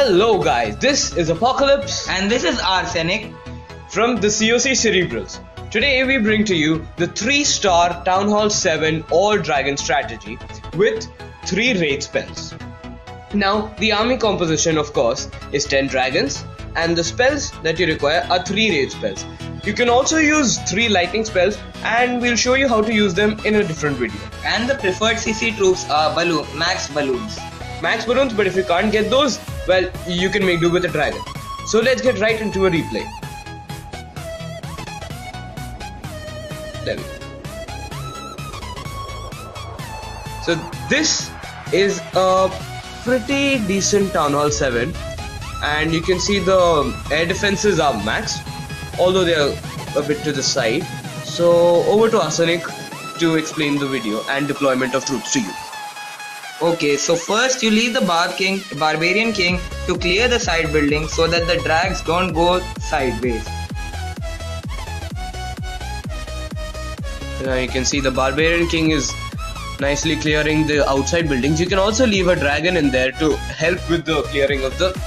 Hello guys, this is Apocalypse And this is Arsenic. from the COC Cerebrals. Today we bring to you the 3-star Town Hall 7 All Dragon strategy with 3 raid spells. Now the army composition of course is 10 dragons and the spells that you require are 3 raid spells. You can also use 3 lightning spells and we'll show you how to use them in a different video. And the preferred CC troops are max balloons. Max balloons, but if you can't get those, well, you can make do with a dragon. So let's get right into a replay. There we go. So this is a pretty decent Town Hall 7 and you can see the air defenses are max, although they are a bit to the side. So over to Arsenic to explain the video and deployment of troops to you. Okay, so first you leave the Barbarian King to clear the side buildings so that the drags don't go sideways. Now you can see the Barbarian King is nicely clearing the outside buildings. You can also leave a dragon in there to help with the clearing of the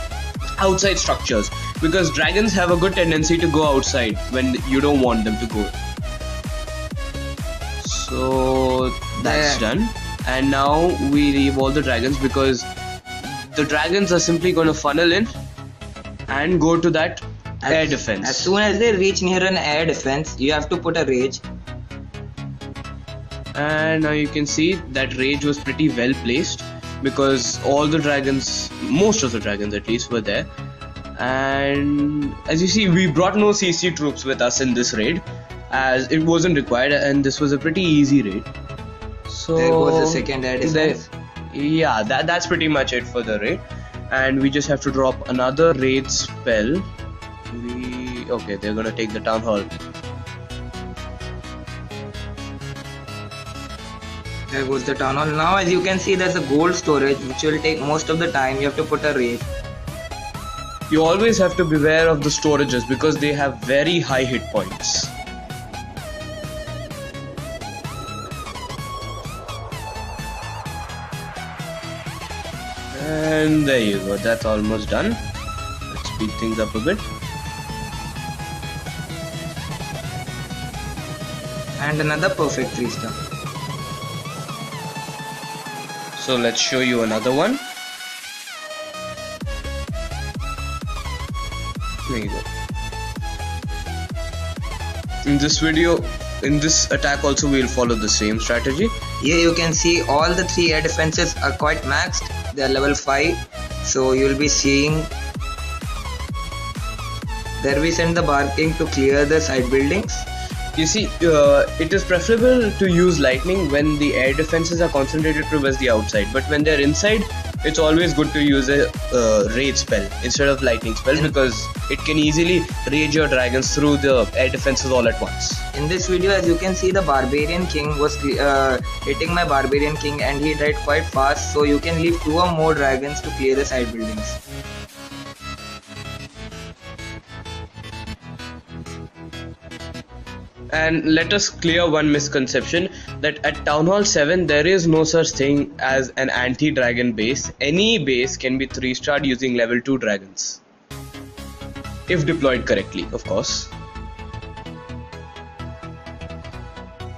outside structures, because dragons have a good tendency to go outside when you don't want them to go. So that's done. And now we leave all the dragons because the dragons are simply going to funnel in and go to that air defense. As soon as they reach near an air defense, you have to put a rage. And now you can see that rage was pretty well placed because all the dragons, most of the dragons at least, were there. And as you see, we brought no CC troops with us in this raid as it wasn't required, and this was a pretty easy raid. So There goes the second air defense. Yeah, that's pretty much it for the raid, and we just have to drop another raid spell. Okay, they're gonna take the town hall. There goes the town hall. Now as you can see, there's a gold storage which will take most of the time. You have to put a rage. You always have to beware of the storages because they have very high hit points. And there you go, that's almost done. Let's speed things up a bit. And another perfect 3-star. So let's show you another one. There you go. In this attack also we'll follow the same strategy. Here you can see all the 3 air defenses are quite maxed. They are level 5. So you'll be seeing there we send the Bar King to clear the side buildings. You see, it is preferable to use lightning when the air defenses are concentrated towards the outside, but when they're inside, it's always good to use a rage spell instead of lightning spell because it can easily rage your dragons through the air defenses all at once. In this video, as you can see, the Barbarian King was hitting my Barbarian King and he died quite fast, so you can leave 2 or more dragons to clear the side buildings. And let us clear one misconception that at Town Hall 7 there is no such thing as an anti-dragon base. Any base can be 3-starred using level 2 dragons. If deployed correctly, of course.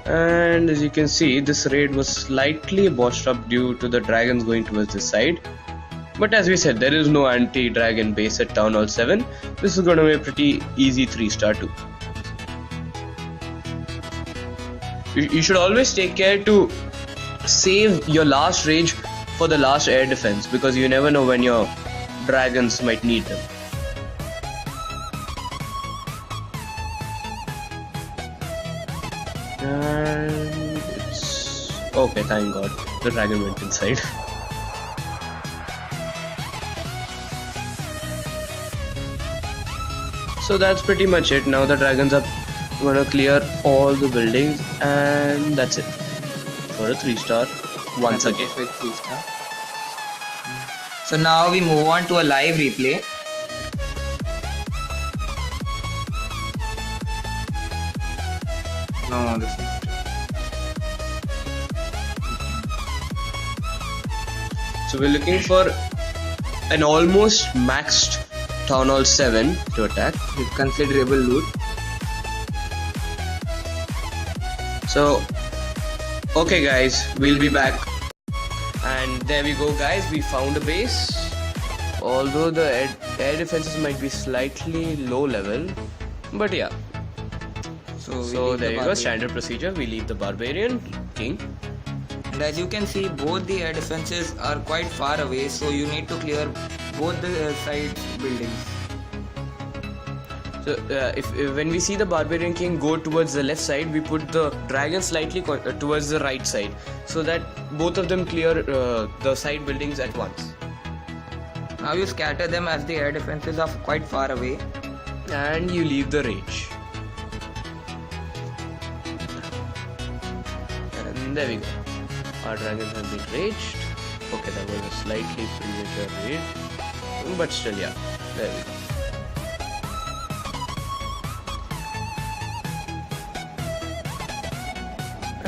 And as you can see, this raid was slightly botched up due to the dragons going towards this side. But as we said, there is no anti-dragon base at Town Hall 7. This is going to be a pretty easy 3-star too. You should always take care to save your last rage for the last air defense because you never know when your dragons might need them. And it's okay, thank God, the dragon went inside. So that's pretty much it. Now the dragons are gonna clear all the buildings and that's it for a 3-star once again. Perfect 3-star. So now we move on to a live replay. No, this is So we're looking for an almost maxed Town Hall 7 to attack with considerable loot. So, okay guys, we'll be back. And there we go guys, we found a base. Although the air defenses might be slightly low level, but yeah. So there you go, standard procedure, we leave the Barbarian King. And as you can see, both the air defenses are quite far away, so you need to clear both the side buildings. So when we see the Barbarian King go towards the left side, we put the dragon slightly towards the right side, so that both of them clear the side buildings at once. Now you scatter them as the air defenses are quite far away. And you leave the rage. And there we go. Our dragons have been raged. Okay, that was a slightly premature raid. But still, yeah. There we go.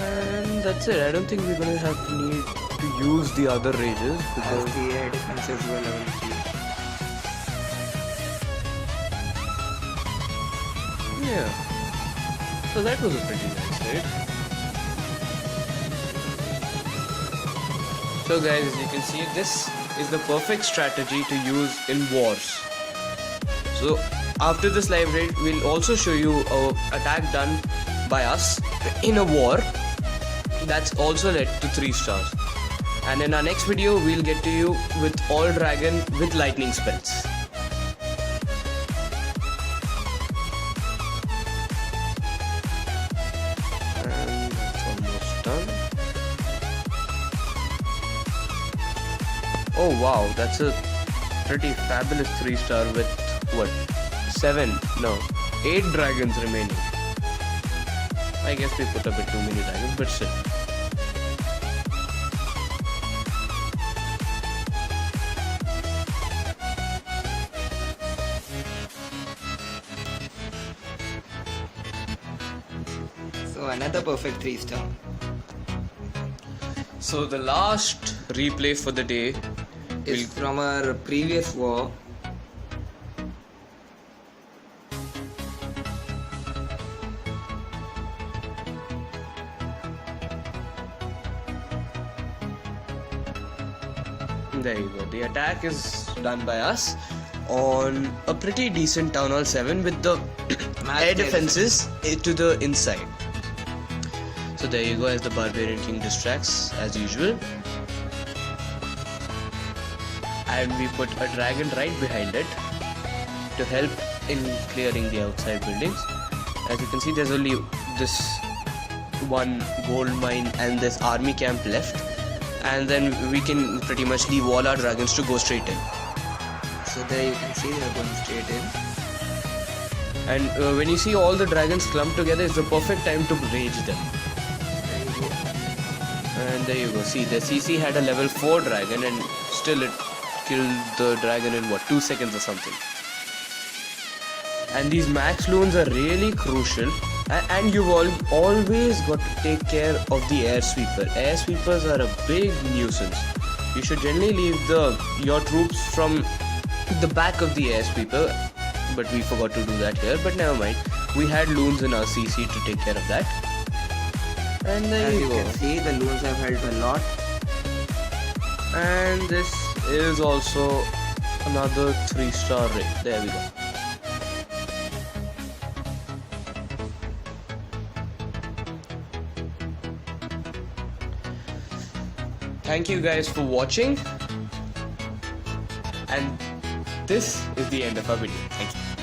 And that's it. I don't think we're gonna have to need to use the other rages because the air defenses were level 3. Yeah. So that was a pretty nice raid. So guys, as you can see, this is the perfect strategy to use in wars. So after this live raid, we'll also show you an attack done by us in a war that's also led to 3 stars. And in our next video, we'll get to you with all dragon with lightning spells. And that's almost done. Oh wow, that's a pretty fabulous 3 star with what? 8 dragons remaining. I guess we put a bit too many dragons, but still. So another perfect 3 star. So the last replay for the day is from our previous war. There you go. The attack is done by us on a pretty decent Town Hall 7 with the air defenses to the inside. So there you go, as the Barbarian King distracts as usual. And we put a dragon right behind it to help in clearing the outside buildings. As you can see, there's only this one gold mine and this army camp left. And then we can pretty much leave all our dragons to go straight in. So there you can see they are going straight in. And when you see all the dragons clumped together, it's the perfect time to rage them. There you go. And there you go. See, the CC had a level 4 dragon and still it killed the dragon in what, 2 seconds or something. And these max loons are really crucial. And you've always got to take care of the air sweeper. Air sweepers are a big nuisance. You should generally leave your troops from the back of the air sweeper, but we forgot to do that here. But never mind. We had loons in our CC to take care of that. And there As you go. As you can see, the loons have helped a lot. And this is also another 3-star raid. There we go. Thank you guys for watching, and this is the end of our video. Thank you.